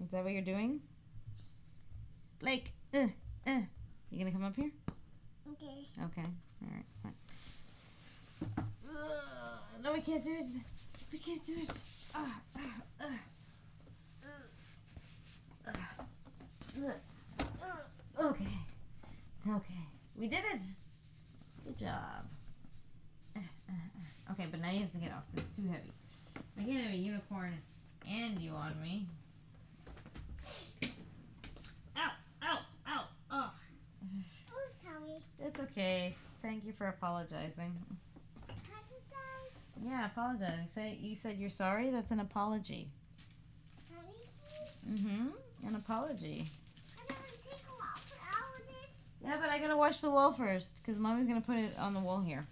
[SPEAKER 1] Is that what you're doing? Blake, you gonna come up here?
[SPEAKER 3] Okay.
[SPEAKER 1] Okay, alright, fine. No, we can't do it. We can't do it. Okay. Okay. We did it. Good job. Okay, but now you have to get off. It's too heavy. I can't have a unicorn and you on me. Ow! Ow! Ow! Oh.
[SPEAKER 3] Oh, sorry.
[SPEAKER 1] It's okay. Thank you for apologizing.
[SPEAKER 3] Apologize.
[SPEAKER 1] Yeah, apologize. You said you're sorry? That's an apology.
[SPEAKER 3] Apology.
[SPEAKER 1] An apology.
[SPEAKER 3] I don't take a while for all of this.
[SPEAKER 1] Yeah, but I gotta wash the wall first, because mommy's gonna put it on the wall here.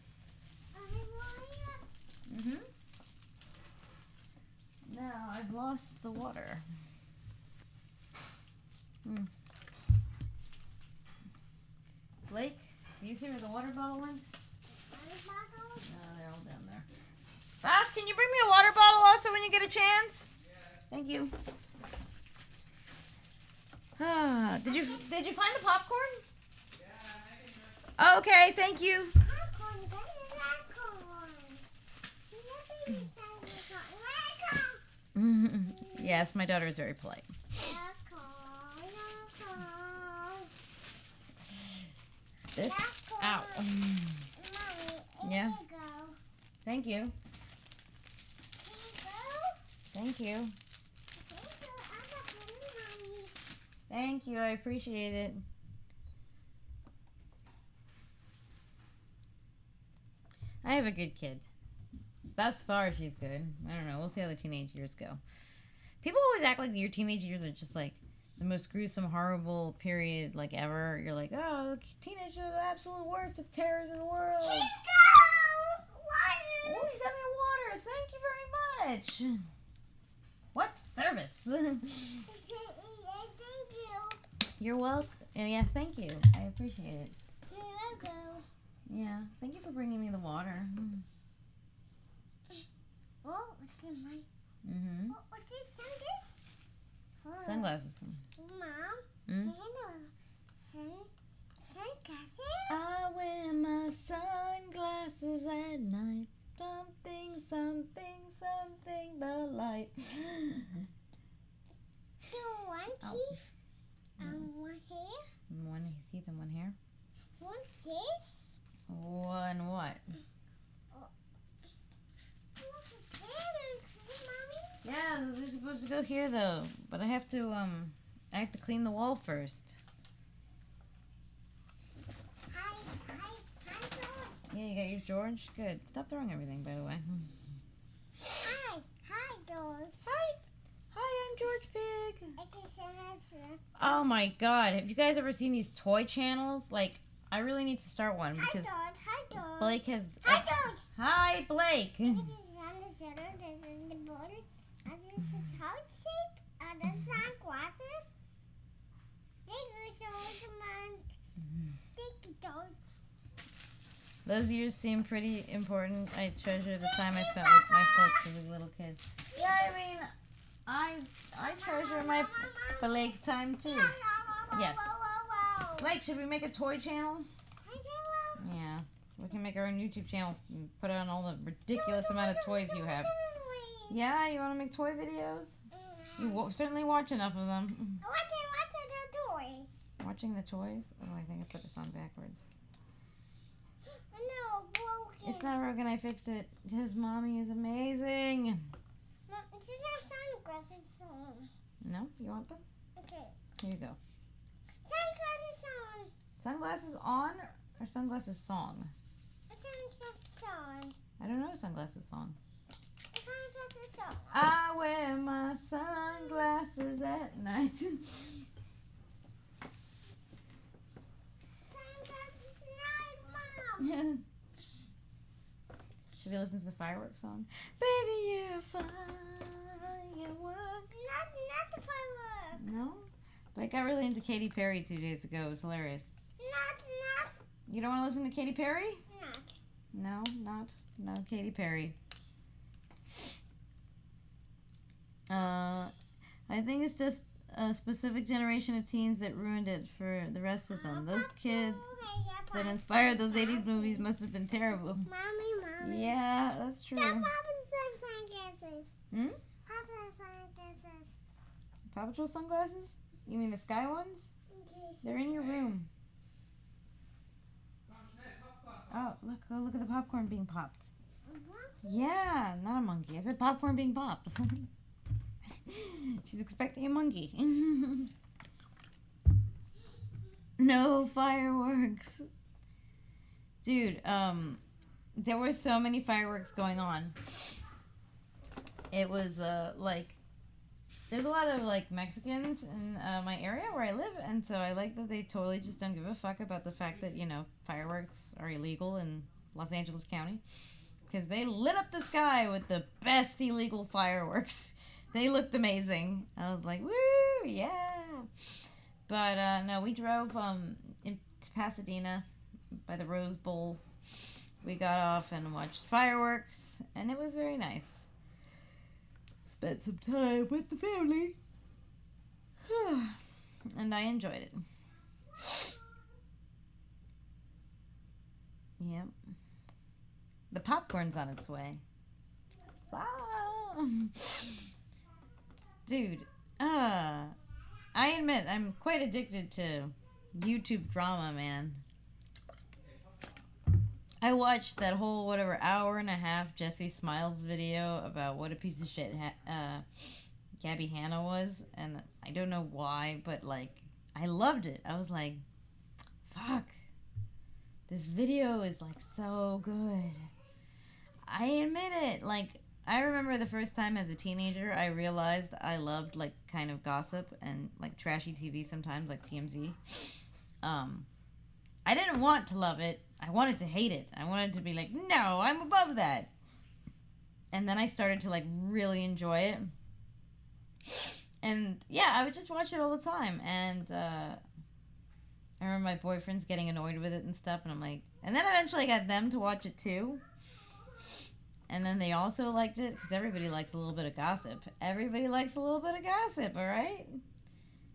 [SPEAKER 1] Now I've lost the water. Blake, do you see where the water bottle went? No, they're all down there. Boss, can you bring me a water bottle also when you get a chance?
[SPEAKER 2] Yeah.
[SPEAKER 1] Thank you. Did you find the popcorn?
[SPEAKER 2] Yeah, I'm making it.
[SPEAKER 1] Okay, thank you. Yes, my daughter is very polite. This? Ow. Yeah. Thank you. Thank you. Thank you. I appreciate it. I have a good kid. Thus far, she's good. I don't know. We'll see how the teenage years go. People always act like your teenage years are just like the most gruesome, horrible period like ever. You're like, oh, teenagers are the absolute worst of terrors in the world.
[SPEAKER 3] Here you go!
[SPEAKER 1] Oh,
[SPEAKER 3] Water!
[SPEAKER 1] you got me water. Thank you very much. What service?
[SPEAKER 3] Thank you.
[SPEAKER 1] You're welcome. Yeah, thank you. I appreciate it.
[SPEAKER 3] Here you go.
[SPEAKER 1] Yeah, thank you for bringing me the water.
[SPEAKER 3] Oh, what's the mic?
[SPEAKER 1] Mm-hmm.
[SPEAKER 3] What's this? Sunglasses?
[SPEAKER 1] Sunglasses.
[SPEAKER 3] Mom,
[SPEAKER 1] Mm?
[SPEAKER 3] sunglasses?
[SPEAKER 1] I wear my sunglasses at night. Something, something, something, the light.
[SPEAKER 3] Do one teeth one hair?
[SPEAKER 1] One teeth and one hair.
[SPEAKER 3] One this?
[SPEAKER 1] One what?
[SPEAKER 3] What's this, Mommy?
[SPEAKER 1] Yeah, those are supposed to go here though. But I have to clean the wall first.
[SPEAKER 3] Hi, George.
[SPEAKER 1] Yeah, you got your George? Good. Stop throwing everything, by the way.
[SPEAKER 3] Hi, George.
[SPEAKER 1] Hi, I'm George Pig.
[SPEAKER 3] I just said hi,
[SPEAKER 1] Oh my god, have you guys ever seen these toy channels? Like, I really need to start one
[SPEAKER 3] Hi,
[SPEAKER 1] because
[SPEAKER 3] George. Hi, George.
[SPEAKER 1] Blake has...
[SPEAKER 3] Hi, George.
[SPEAKER 1] Hi, Blake.
[SPEAKER 3] This is on the center. This is in the bottom. And this is heart shape. And the sunglasses. They go show the man. Thank you, George.
[SPEAKER 1] Those years seem pretty important. I treasure the time I spent with my folks as a little kid. Yeah, I mean, I treasure my Blake time too. Yes. Blake, should we make a toy channel? Yeah. We can make our own YouTube channel and put on all the ridiculous amount of toys you have. Yeah, you want to make toy videos? You certainly watch enough of them.
[SPEAKER 3] What's the toys?
[SPEAKER 1] Watching the toys? Oh, I think I put this on backwards.
[SPEAKER 3] No, broken.
[SPEAKER 1] It's not broken, I fixed it. Because Mommy is amazing.
[SPEAKER 3] This is not sunglasses on.
[SPEAKER 1] No? You want them?
[SPEAKER 3] Okay.
[SPEAKER 1] Here you go.
[SPEAKER 3] Sunglasses on.
[SPEAKER 1] Sunglasses on or sunglasses song?
[SPEAKER 3] Sunglasses on.
[SPEAKER 1] I don't know sunglasses song.
[SPEAKER 3] Sunglasses on.
[SPEAKER 1] I wear my sunglasses at night.
[SPEAKER 3] Sunglasses night, Mom.
[SPEAKER 1] Should we listen to the fireworks song? Baby, you're a firework.
[SPEAKER 3] Not the firework.
[SPEAKER 1] No? But I got really into Katy Perry 2 days ago. It was hilarious.
[SPEAKER 3] Not.
[SPEAKER 1] You don't want to listen to Katy Perry?
[SPEAKER 3] Not.
[SPEAKER 1] No, not Katy Perry. I think it's just a specific generation of teens that ruined it for the rest of them. Those kids that inspired those 80s movies must have been terrible.
[SPEAKER 3] Mommy.
[SPEAKER 1] Yeah, that's true.
[SPEAKER 3] That Papa's sunglasses.
[SPEAKER 1] Hmm?
[SPEAKER 3] Papa's sunglasses.
[SPEAKER 1] Paw Patrol sunglasses? You mean the sky ones?
[SPEAKER 3] Okay.
[SPEAKER 1] They're in your room. Oh, look at the popcorn being popped. Yeah, not a monkey. I said popcorn being popped. She's expecting a monkey. No fireworks. Dude, there were so many fireworks going on. It was, like, there's a lot of, like, Mexicans in my area where I live, and so I like that they totally just don't give a fuck about the fact that, you know, fireworks are illegal in Los Angeles County. Because they lit up the sky with the best illegal fireworks. They looked amazing. I was like, woo, yeah. But, no, we drove to Pasadena by the Rose Bowl. We got off and watched fireworks, and it was very nice. Spent some time with the family. And I enjoyed it. Yep. The popcorn's on its way. Ah. Dude, I admit I'm quite addicted to YouTube drama, man. I watched that whole, hour and a half Jesse Smiles video about what a piece of shit Gabby Hanna was, and I don't know why, but, like, I loved it. I was like, fuck. This video is, like, so good. I admit it. Like, I remember the first time as a teenager, I realized I loved, like, kind of gossip and, like, trashy TV sometimes, like TMZ. I didn't want to love it. I wanted to hate it. I wanted to be like, no, I'm above that. And then I started to, like, really enjoy it. And, yeah, I would just watch it all the time. And, I remember my boyfriends getting annoyed with it and stuff, and I'm like... And then eventually I got them to watch it, too. And then they also liked it, because everybody likes a little bit of gossip. Everybody likes a little bit of gossip, alright?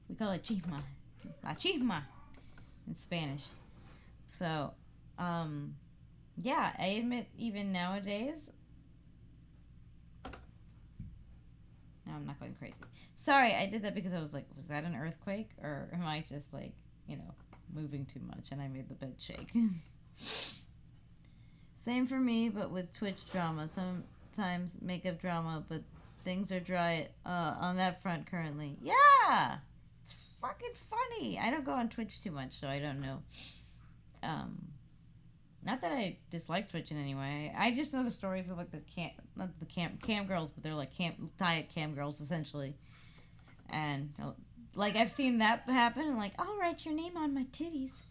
[SPEAKER 1] We call it chisma. La chisma in Spanish. So, yeah, I admit even nowadays... No, I'm not going crazy. Sorry, I did that because I was like, was that an earthquake? Or am I just like, you know, moving too much and I made the bed shake? Same for me, but with Twitch drama. Sometimes makeup drama, but things are dry on that front currently. Yeah! It's fucking funny. I don't go on Twitch too much, so I don't know. Not that I dislike Twitch in any way. I just know the stories of like the cam girls, but they're like diet cam girls essentially. And like I've seen that happen, and like, I'll write your name on my titties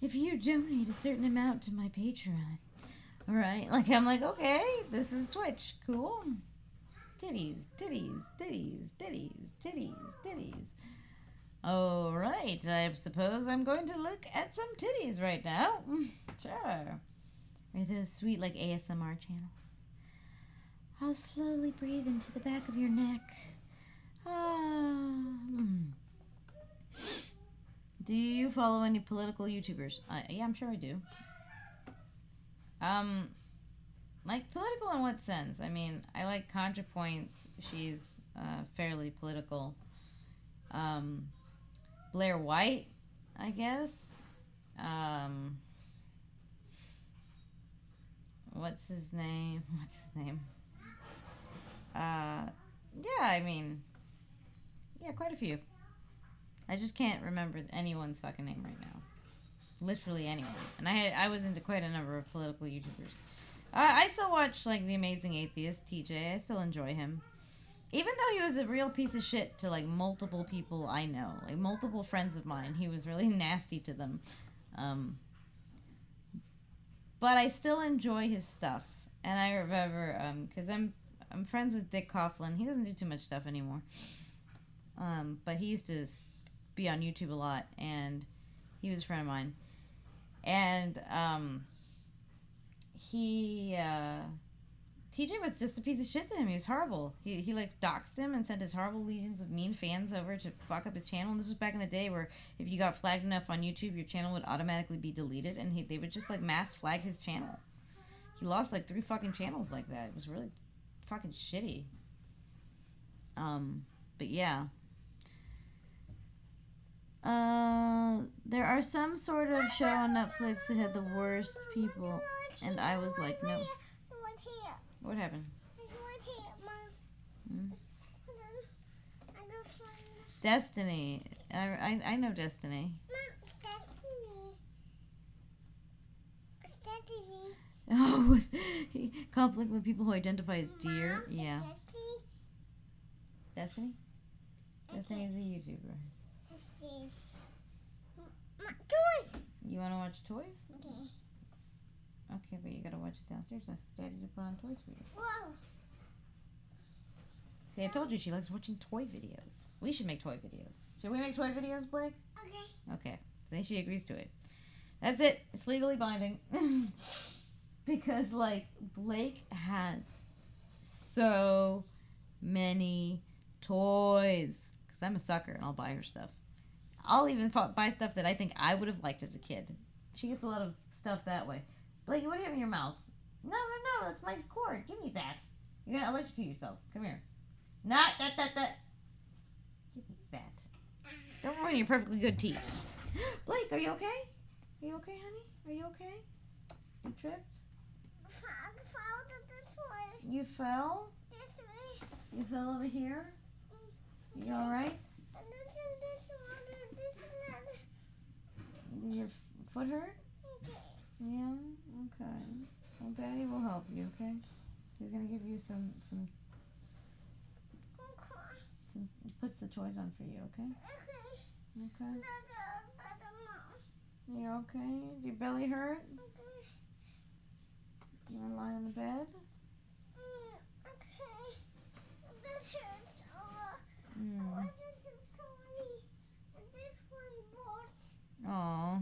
[SPEAKER 1] if you donate a certain amount to my Patreon. All right, like I'm like, okay, this is Twitch, cool. Titties, titties, titties, titties, titties, titties. All right, I suppose I'm going to look at some titties right now. Sure. Are those sweet like ASMR channels? I'll slowly breathe into the back of your neck. Do you follow any political YouTubers? Yeah, I'm sure I do. Like political in what sense? I mean, I like ContraPoints. She's fairly political. Blair White, I guess. What's his name? Yeah, I mean, yeah, quite a few. I just can't remember anyone's fucking name right now. Literally anyone. And I was into quite a number of political YouTubers. I still watch, like, The Amazing Atheist, TJ. I still enjoy him. Even though he was a real piece of shit to, like, multiple people I know. Like, multiple friends of mine. He was really nasty to them. But I still enjoy his stuff. And I remember, because I'm friends with Dick Coughlin. He doesn't do too much stuff anymore. But he used to be on YouTube a lot. And he was a friend of mine. And, TJ was just a piece of shit to him. He was horrible. He like doxed him and sent his horrible legions of mean fans over to fuck up his channel. And this was back in the day where if you got flagged enough on YouTube, your channel would automatically be deleted, and they would just like mass flag his channel. He lost like 3 fucking channels like that. It was really fucking shitty. But yeah. There are some sort of show on Netflix that had the worst people, and I was like, no. What happened?
[SPEAKER 3] There's one here, Mom. Hold on. I'm gonna find it.
[SPEAKER 1] Destiny. I know Destiny.
[SPEAKER 3] Mom, it's Destiny. It's Destiny.
[SPEAKER 1] Oh, with conflict with people who identify as deer.
[SPEAKER 3] Mom,
[SPEAKER 1] Yeah.
[SPEAKER 3] it's
[SPEAKER 1] Destiny? Destiny is a YouTuber.
[SPEAKER 3] It's this. Toys!
[SPEAKER 1] You want to watch toys?
[SPEAKER 3] Okay.
[SPEAKER 1] Okay, but you gotta watch it downstairs. Ask Daddy to put on toys for you.
[SPEAKER 3] Whoa.
[SPEAKER 1] See, I told you she likes watching toy videos. We should make toy videos. Should we make toy videos, Blake?
[SPEAKER 3] Okay.
[SPEAKER 1] Okay. Then she agrees to it. That's it. It's legally binding. Because, like, Blake has so many toys. Because I'm a sucker and I'll buy her stuff. I'll even buy stuff that I think I would have liked as a kid. She gets a lot of stuff that way. Blake, what do you have in your mouth? No, that's my cord. Give me that. You're gonna electrocute yourself. Come here. Not that. Give me that. Don't ruin your perfectly good teeth. Blake, are you okay? Are you okay, honey? Are you okay? You tripped?
[SPEAKER 3] I found this way.
[SPEAKER 1] You fell?
[SPEAKER 3] This way.
[SPEAKER 1] You fell over here? You alright?
[SPEAKER 3] And this one. This one.
[SPEAKER 1] Your foot hurt?
[SPEAKER 3] Okay.
[SPEAKER 1] Yeah? Okay. Well, Daddy will help you, okay? He's gonna give you some puts the toys on for you, okay? Okay. You okay? Did your belly hurt? You wanna lie on the bed?
[SPEAKER 3] Okay. This hurts a lot.
[SPEAKER 1] Mm.
[SPEAKER 3] Oh, this is so funny. This one was.
[SPEAKER 1] Aw.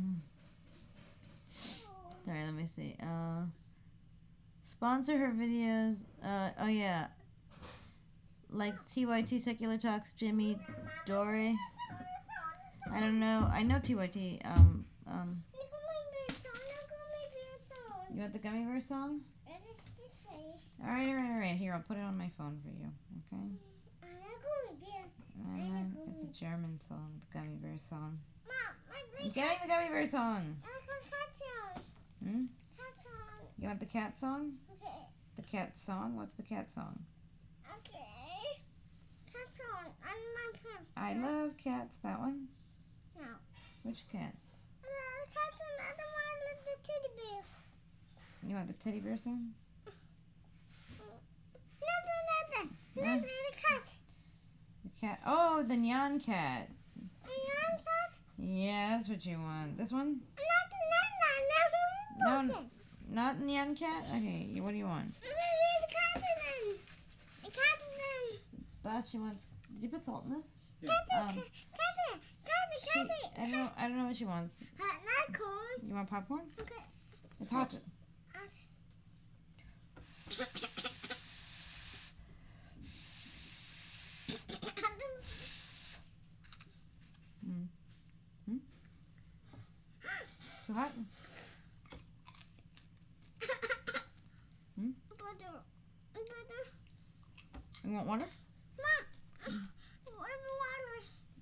[SPEAKER 1] Sorry, let me see. Sponsor her videos. Oh yeah. Like TYT Secular Talks, Jimmy, Dory. I don't know. I know TYT. You want the Gummy Bear song? Alright. Here, I'll put it on my phone for you. Okay? It's a German song, the Gummy Bear song. I'm getting the Gummy Bear song. Hmm? You want the cat song?
[SPEAKER 3] Okay.
[SPEAKER 1] The cat song? What's the cat song?
[SPEAKER 3] Okay. Cat song on my pants.
[SPEAKER 1] I love cats. That one?
[SPEAKER 3] No.
[SPEAKER 1] Which cat?
[SPEAKER 3] Cat's another one with the teddy bear.
[SPEAKER 1] You want the teddy bear song?
[SPEAKER 3] Another cat.
[SPEAKER 1] The cat. Oh, the Nyan cat.
[SPEAKER 3] A young cat?
[SPEAKER 1] Yeah, that's what you want. This one?
[SPEAKER 3] No.
[SPEAKER 1] No, not Nyan cat? Okay, what do you want?
[SPEAKER 3] The cat.
[SPEAKER 1] Boss, she wants. Did you put salt in this?
[SPEAKER 3] Cat.
[SPEAKER 1] I don't know what she wants.
[SPEAKER 3] Not corn.
[SPEAKER 1] You want popcorn?
[SPEAKER 3] Okay.
[SPEAKER 1] It's hot. Too hot? You want water?
[SPEAKER 3] Mom, water.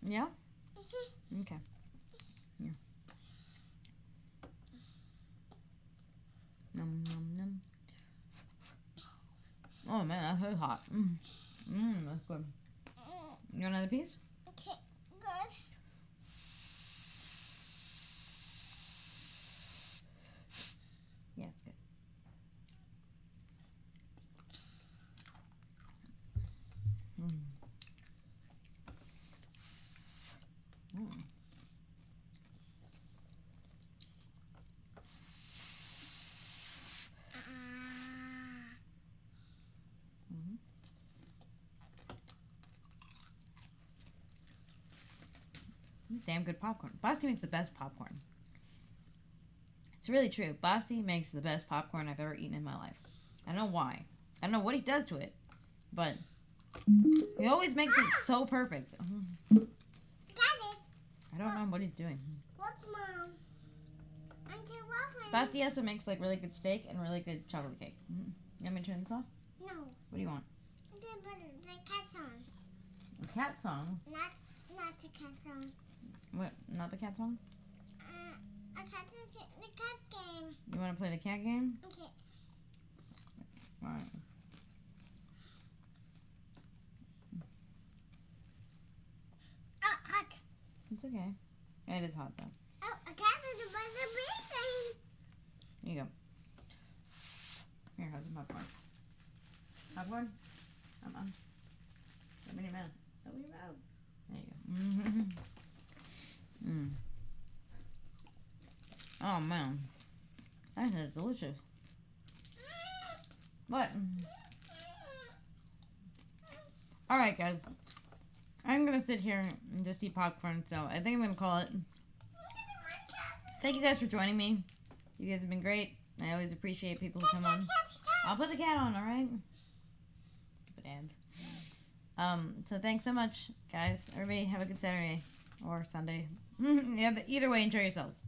[SPEAKER 1] Yeah? Okay. Here. Nom nom nom. Oh man, that's so hot. That's good. You want another piece?
[SPEAKER 3] Okay, good.
[SPEAKER 1] Yeah, it's good. Damn good popcorn. Basti makes the best popcorn. It's really true. Basti makes the best popcorn I've ever eaten in my life. I don't know why. I don't know what he does to it, but he always makes it so perfect.
[SPEAKER 3] Daddy.
[SPEAKER 1] I don't know what he's doing.
[SPEAKER 3] Look, Mom.
[SPEAKER 1] Basti also makes like really good steak and really good chocolate cake. You want me to turn this off?
[SPEAKER 3] No.
[SPEAKER 1] What do you want?
[SPEAKER 3] The cat song.
[SPEAKER 1] The cat song?
[SPEAKER 3] Not the cat song.
[SPEAKER 1] What? Not the cat song?
[SPEAKER 3] The cat game.
[SPEAKER 1] You want to play the cat game?
[SPEAKER 3] Okay.
[SPEAKER 1] Alright.
[SPEAKER 3] Oh, hot.
[SPEAKER 1] It's okay. It is hot though.
[SPEAKER 3] Oh, a cat is about the big thing.
[SPEAKER 1] Here you go. Here, have some popcorn. Popcorn? Open your mouth. Open your mouth. There you go. Oh man. That is delicious. What? Alright guys. I'm gonna sit here and just eat popcorn, so I think I'm gonna call it. Thank you guys for joining me. You guys have been great. I always appreciate people who come on. I'll put the cat on, alright? Stupid ads. So thanks so much, guys. Everybody have a good Saturday or Sunday. Yeah, either way, enjoy yourselves.